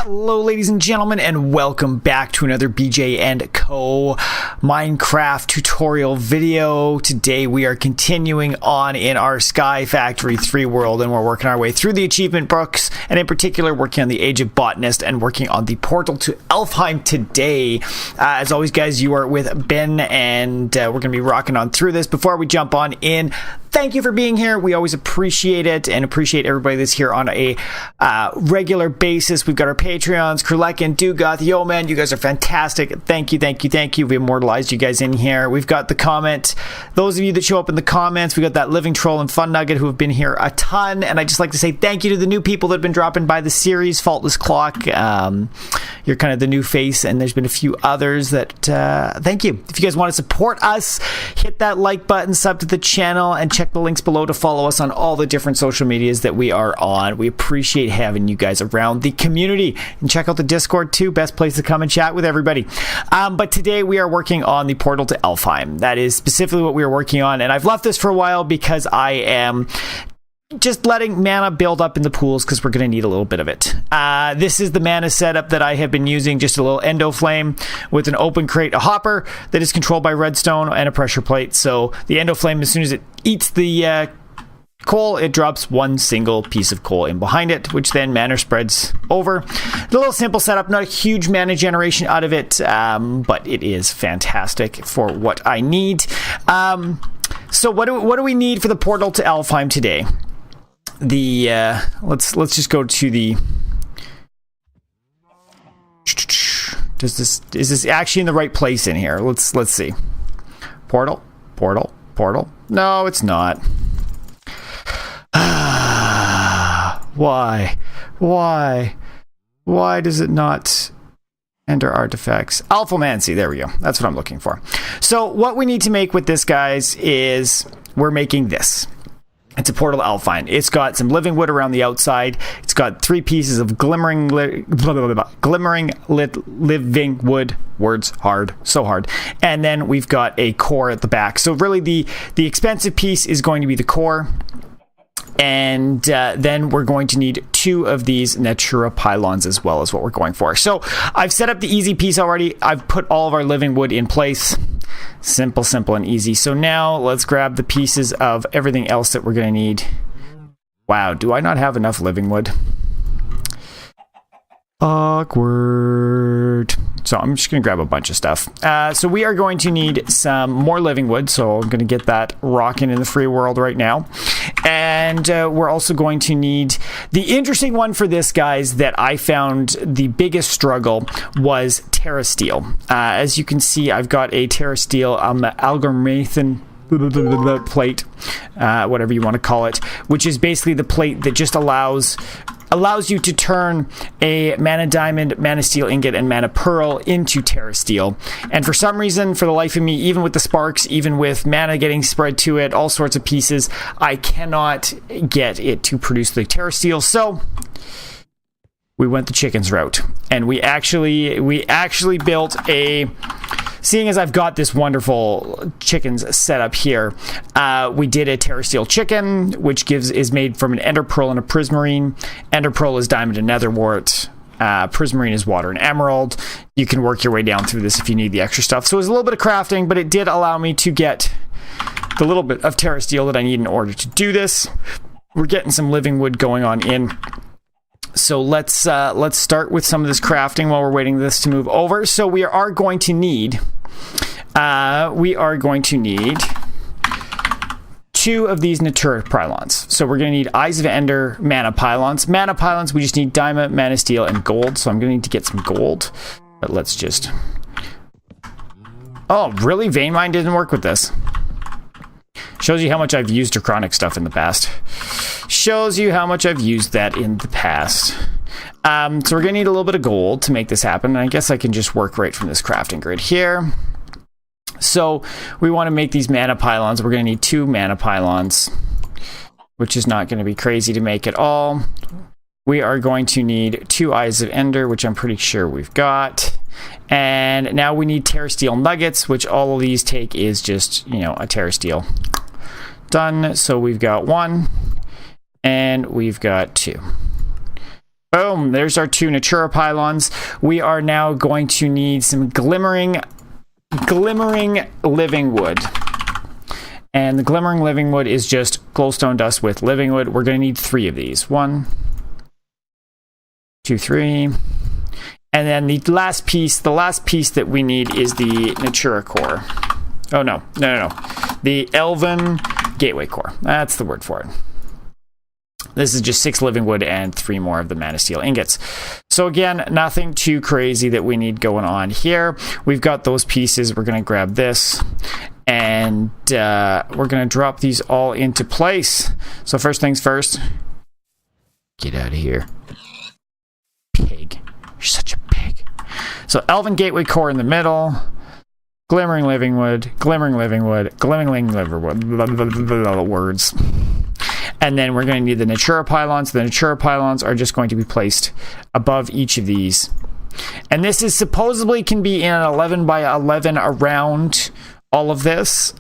Hello ladies and gentlemen, and welcome back to another BJ&Co Minecraft tutorial video. Today we are continuing on in our Skyfactory 3 world, and we're working our way through the achievement books, and in particular working on the Age of Botanist and working on the portal to Alfheim today. As always guys, you are with Ben, and we're going to be rocking on through this. Before we jump on in, thank you for being here. We always appreciate it, and appreciate everybody that's here on a regular basis. We've got our Patreons, Krulek and Dugoth. Yo, man, you guys are fantastic. Thank you, thank you, thank you. We immortalized you guys in here. We've got the comment. Those of you that show up in the comments, we got that Living Troll and Fun Nugget who have been here a ton. And I'd just like to say thank you to the new people that have been dropping by the series. Faultless Clock, you're kind of the new face, and there's been a few others that thank you. If you guys want to support us, hit that like button, sub to the channel, and check the links below to follow us on all the different social medias that we are on. We appreciate having you guys around the community, and check out the Discord too. Best place to come and chat with everybody. But today we are working on the portal to Alfheim. That is specifically what we are working on, and I've left this for a while because I am just letting mana build up in the pools because we're going to need a little bit of it. This is the mana setup that I have been using. Just a little endo flame with an open crate, a hopper that is controlled by redstone, and a pressure plate. So the endo flame, as soon as it eats the coal, it drops one single piece of coal in behind it, which then mana spreads over. A little simple setup, not a huge mana generation out of it, but it is fantastic for what I need. So what do we need for the portal to Alfheim today? Let's just go to the. Is this actually in the right place in here? Let's see. Portal. No, it's not. Why does it not enter artifacts? Alphamancy, there we go. That's what I'm looking for. So what we need to make with this, guys, is we're making this. It's a portal to Alfheim. It's got some living wood around the outside. It's got 3 pieces of glimmering living wood. Words hard, so hard. And then we've got a core at the back. So really the expensive piece is going to be the core. And then we're going to need 2 of these Natura Pylons as well as what we're going for. So I've set up the easy piece already. I've put all of our living wood in place. Simple, and easy. So now let's grab the pieces of everything else that we're going to need. Wow, do I not have enough living wood? Awkward. So I'm just going to grab a bunch of stuff. So we are going to need some more living wood. So I'm going to get that rocking in the free world right now. And we're also going to need the interesting one for this, guys, that I found the biggest struggle was Terra Steel. As you can see, I've got a Terra Steel algorithm plate, whatever you want to call it, which is basically the plate that just allows you to turn a mana diamond, mana steel ingot, and mana pearl into Terra Steel. And for some reason, for the life of me, even with the sparks, even with mana getting spread to it, all sorts of pieces, I cannot get it to produce the Terra Steel. So we went the chickens route, and we actually built a. Seeing as I've got this wonderful chickens set up here, we did a Terra Steel chicken, which is made from an ender pearl and a prismarine. Ender pearl is diamond and netherwort. Prismarine is water and emerald. You can work your way down through this if you need the extra stuff. So it was a little bit of crafting, but it did allow me to get the little bit of Terra Steel that I need in order to do this. We're getting some living wood going on in. So let's start with some of this crafting while we're waiting for this to move over. So we are going to need 2 of these Natura Pylons. So we're going to need Eyes of Ender mana pylons. Mana pylons, we just need diamond, mana steel, and gold. So I'm going to need to get some gold. But let's just. Oh, really? Vein mine didn't work with this. Shows you how much I've used Draconic stuff in the past. Shows you how much I've used that in the past. So we're going to need a little bit of gold to make this happen. And I guess I can just work right from this crafting grid here. So we want to make these mana pylons. We're going to need 2 mana pylons, which is not going to be crazy to make at all. We are going to need 2 Eyes of Ender, which I'm pretty sure we've got. And now we need Terra Steel nuggets, which all of these take is just, a Terra Steel. Done. So we've got 1 and we've got 2. Boom, there's our 2 Natura Pylons. We are now going to need some glimmering living wood. And the glimmering living wood is just glowstone dust with living wood. We're going to need 3 of these. 1, 2, 3. And then the last piece that we need is the Natura core. Oh, no. The Elven Gateway core. That's the word for it. This is just 6 living wood and 3 more of the Mana Steel ingots. So again, nothing too crazy that we need going on here. We've got those pieces. We're going to grab this. And we're going to drop these all into place. So first things first. Get out of here. Pig. You're such a pig. So Elven Gateway core in the middle. Glimmering living wood. Glimmering living wood. Glimmering living wood. Words. And then we're going to need the Natura Pylons. The Natura Pylons are just going to be placed above each of these. And this is supposedly can be in an 11 by 11 around all of this.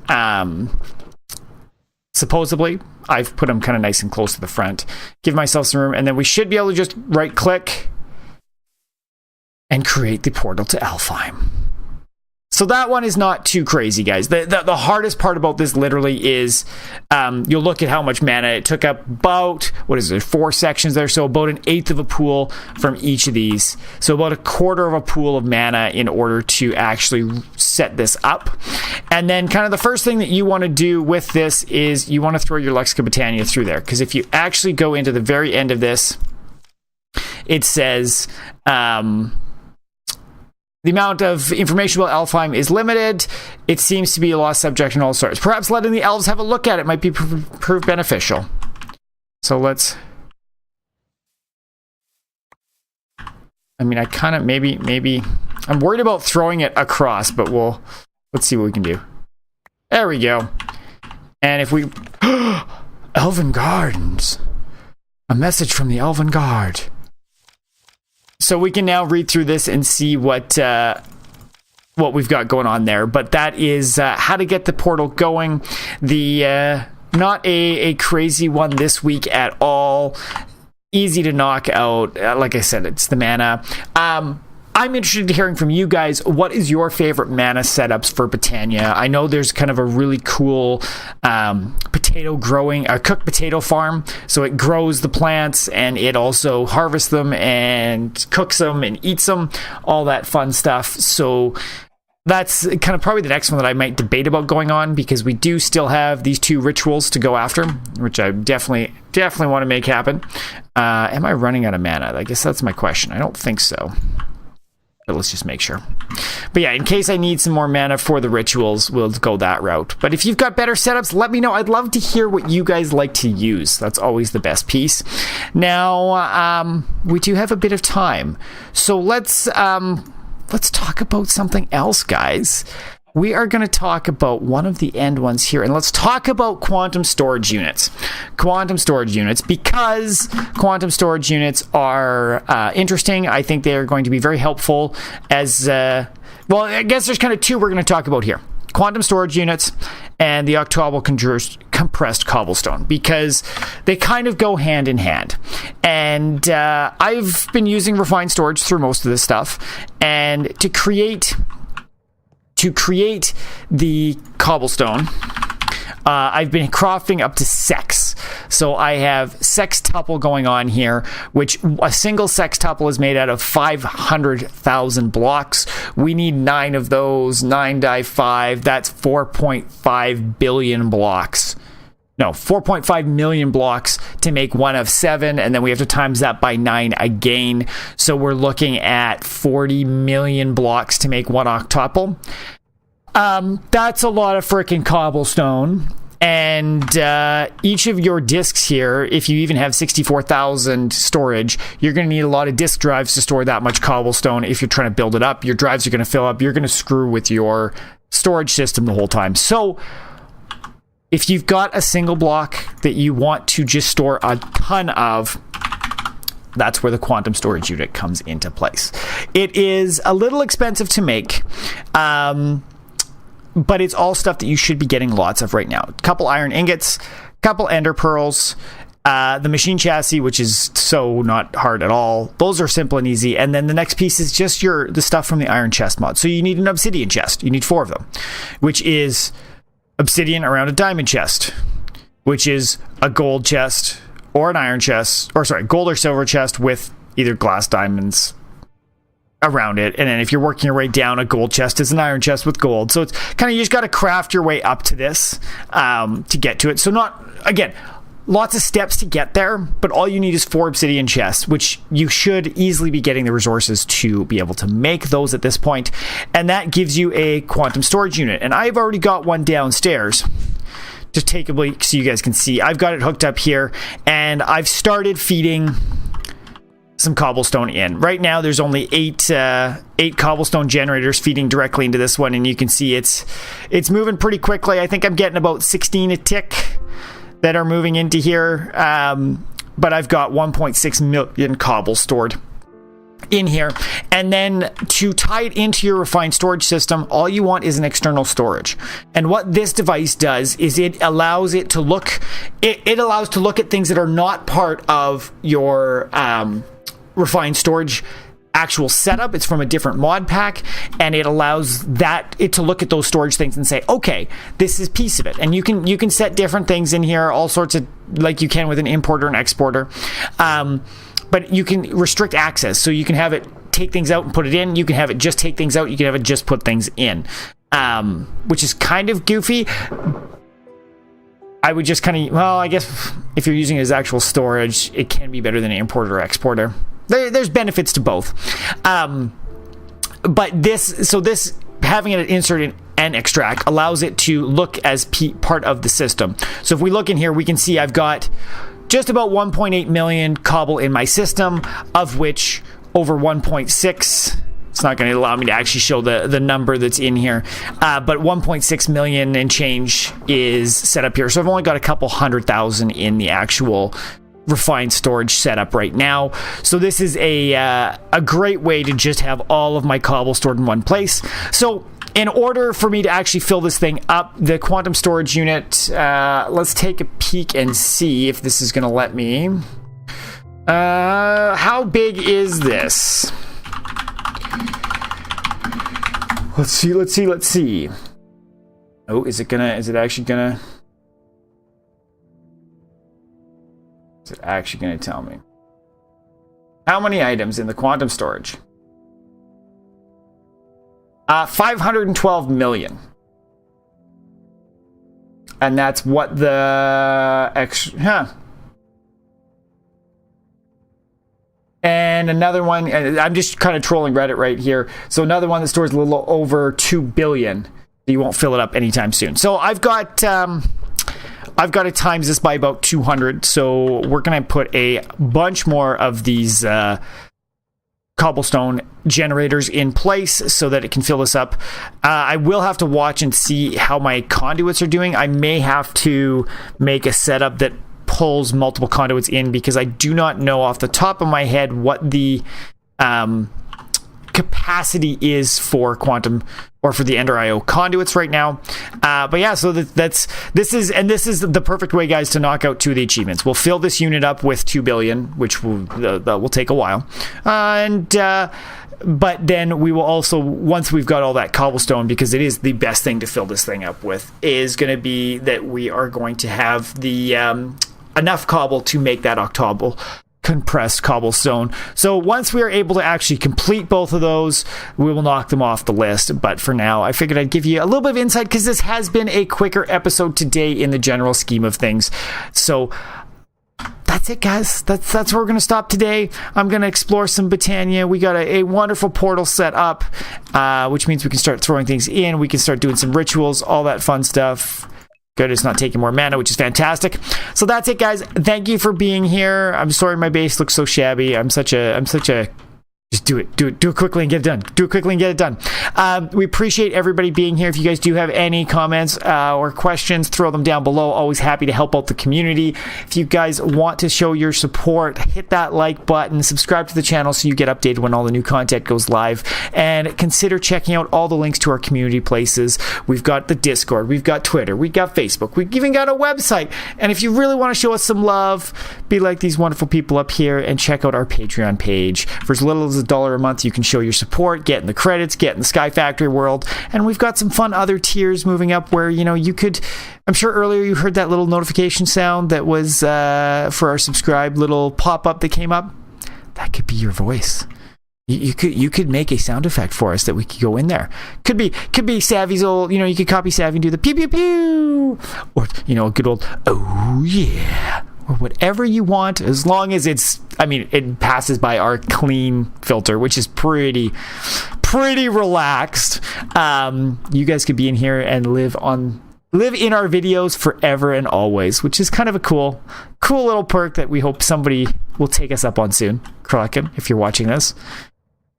Supposedly. I've put them kind of nice and close to the front. Give myself some room. And then we should be able to just right click and create the portal to Alfheim. So that one is not too crazy, guys. The hardest part about this literally is you'll look at how much mana it took up. About, what is there, 4 sections there. So about 1/8 of a pool from each of these. So about 1/4 of a pool of mana in order to actually set this up. And then kind of the first thing that you want to do with this is you want to throw your Lexica Botania through there. Because if you actually go into the very end of this, it says... the amount of information about Alfheim is limited. It seems to be a lost subject in all sorts. Perhaps letting the elves have a look at it might be prove beneficial. So let's... I mean, I kind of maybe... I'm worried about throwing it across, but let's see what we can do. There we go. And if we... Elven Gardens. A message from the Elven Guard. So we can now read through this and see what we've got going on there. But that is how to get the portal going. The not a crazy one this week at all. Easy to knock out. Like I said, it's the mana. I'm interested in hearing from you guys. What is your favorite mana setups for Botania? I know there's kind of a really cool potato growing, a cooked potato farm. So it grows the plants and it also harvests them and cooks them and eats them, all that fun stuff. So that's kind of probably the next one that I might debate about going on, because we do still have these 2 rituals to go after, which I definitely want to make happen. Am I running out of mana? I guess that's my question. I don't think so. But let's just make sure. But yeah, in case I need some more mana for the rituals, we'll go that route. But if you've got better setups, let me know. I'd love to hear what you guys like to use. That's always the best piece. Now, we do have a bit of time. So let's talk about something else, guys. We are going to talk about one of the end ones here, and let's talk about quantum storage units. Quantum storage units, because quantum storage units are interesting. I think they are going to be very helpful as, well, I guess there's kind of 2 we're going to talk about here. Quantum storage units and the octobal compressed cobblestone, because they kind of go hand in hand. And I've been using refined storage through most of this stuff, and to create the cobblestone, I've been crafting up to sex. So I have sextuple going on here, which a single sextuple is made out of 500,000 blocks. We need 9 of those, 9 die 5. That's 4.5 billion blocks. No, 4.5 million blocks to make one of 7, and then we have to times that by 9 again. So we're looking at 40 million blocks to make one octuple. That's a lot of freaking cobblestone. And each of your disks here, if you even have 64,000 storage, you're going to need a lot of disk drives to store that much cobblestone. If you're trying to build it up, your drives are going to fill up. You're going to screw with your storage system the whole time. So if you've got a single block that you want to just store a ton of, that's where the quantum storage unit comes into place. It is a little expensive to make, but it's all stuff that you should be getting lots of right now. A couple iron ingots, couple ender pearls, The machine chassis, which is so not hard at all. Those are simple and easy. And then the next piece is just the stuff from the iron chest mod. So you need an obsidian chest. You need 4 of them, which is obsidian around a diamond chest, which is a gold chest or an iron chest, or sorry, gold or silver chest with either glass diamonds around it. And then if you're working your way down, a gold chest is an iron chest with gold. So it's kind of, you just got to craft your way up to this to get to it. So not, again, lots of steps to get there, but all you need is 4 obsidian chests, which you should easily be getting the resources to be able to make those at this point. And that gives you a quantum storage unit. And I've already got one downstairs. Just take a look so you guys can see. I've got it hooked up here, and I've started feeding some cobblestone in. Right now, there's only 8 cobblestone generators feeding directly into this one, and you can see it's moving pretty quickly. I think I'm getting about 16 a tick that are moving into here, but I've got 1.6 million cobble stored in here. And then to tie it into your refined storage system, all you want is an external storage. And what this device does is it allows it to look at things that are not part of your refined storage actual setup. It's from a different mod pack, and it allows it to look at those storage things and say, okay, this is a piece of it. And you can set different things in here, all sorts of, like you can with an importer and exporter. But you can restrict access, so you can have it take things out and put it in. You can have it just take things out. You can have it just put things in, which is kind of goofy. I would just kind of, well, I guess if you're using it as actual storage, it can be better than an importer or exporter. There's benefits to both. But this having it insert and extract allows it to look as part of the system. So if we look in here, we can see I've got just about 1.8 million cobble in my system, of which over 1.6, it's not going to allow me to actually show the number that's in here, but 1.6 million and change is set up here. So I've only got a couple 100,000 in the actual refined storage setup right now. So this is a great way to just have all of my cobble stored in one place. So in order for me to actually fill this thing up, the quantum storage unit, let's take a peek and see if this is going to let me. How big is this? Let's see. Oh, is it actually gonna tell me? How many items in the quantum storage? 512 million. And that's what the And another one, I'm just kind of trolling Reddit right here. So another one that stores a little over 2 billion. You won't fill it up anytime soon. So I've got to times this by about 200. So we're going to put a bunch more of these cobblestone generators in place so that it can fill this up. I will have to watch and see how my conduits are doing. I may have to make a setup that pulls multiple conduits in, because I do not know off the top of my head what the capacity is for quantum or for the Ender IO conduits right now. But yeah, so this is the perfect way, guys, to knock out 2 of the achievements. We'll fill this unit up with 2 billion, which will take a while. But then we will also, once we've got all that cobblestone, because it is the best thing to fill this thing up with, is going to be that we are going to have the enough cobble to make that octobal compressed cobblestone. So once we are able to actually complete both of those, we will knock them off the list. But for now, I figured I'd give you a little bit of insight, because this has been a quicker episode today in the general scheme of things. So that's it, guys. That's where we're going to stop today. I'm going to explore some Botania. We got a wonderful portal set up, which means we can start throwing things in. We can start doing some rituals, all that fun stuff. Good, it's not taking more mana, which is fantastic. So that's it, guys. Thank you for being here. I'm sorry my base looks so shabby. I'm such a Just do it quickly and get it done. We appreciate everybody being here. If you guys do have any comments or questions, throw them down below. Always happy to help out the community. If you guys want to show your support, hit that like button, subscribe to the channel so you get updated when all the new content goes live, and consider checking out all the links to our community places. We've got the Discord, we've got Twitter, we've got Facebook, we've even got a website. And if you really want to show us some love, be like these wonderful people up here and check out our Patreon page. For as little as $1 a month, you can show your support, get in the credits, get in the Skyfactory world, and we've got some fun other tiers moving up where, you know, you could, I'm sure earlier you heard that little notification sound that was for our subscribe little pop-up that came up. That could be your voice. You could make a sound effect for us that we could go in there. Could be Savvy's old, you know, you could copy Savvy and do the pew pew pew, or, you know, a good old oh yeah, or whatever you want, as long as it passes by our clean filter, which is pretty relaxed. You guys could be in here and live in our videos forever and always, which is kind of a cool little perk that we hope somebody will take us up on soon. Kraken, if you're watching this,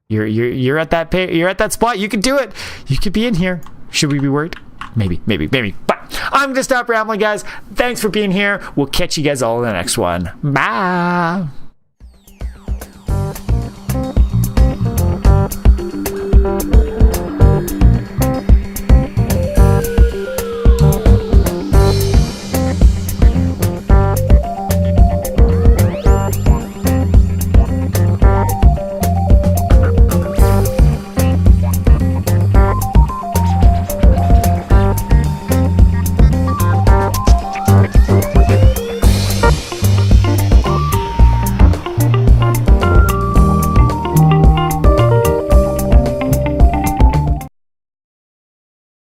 you're at that spot. You can do it. You could be in here. Should we be worried? Maybe. But I'm going to stop rambling, guys. Thanks for being here. We'll catch you guys all in the next one. Bye.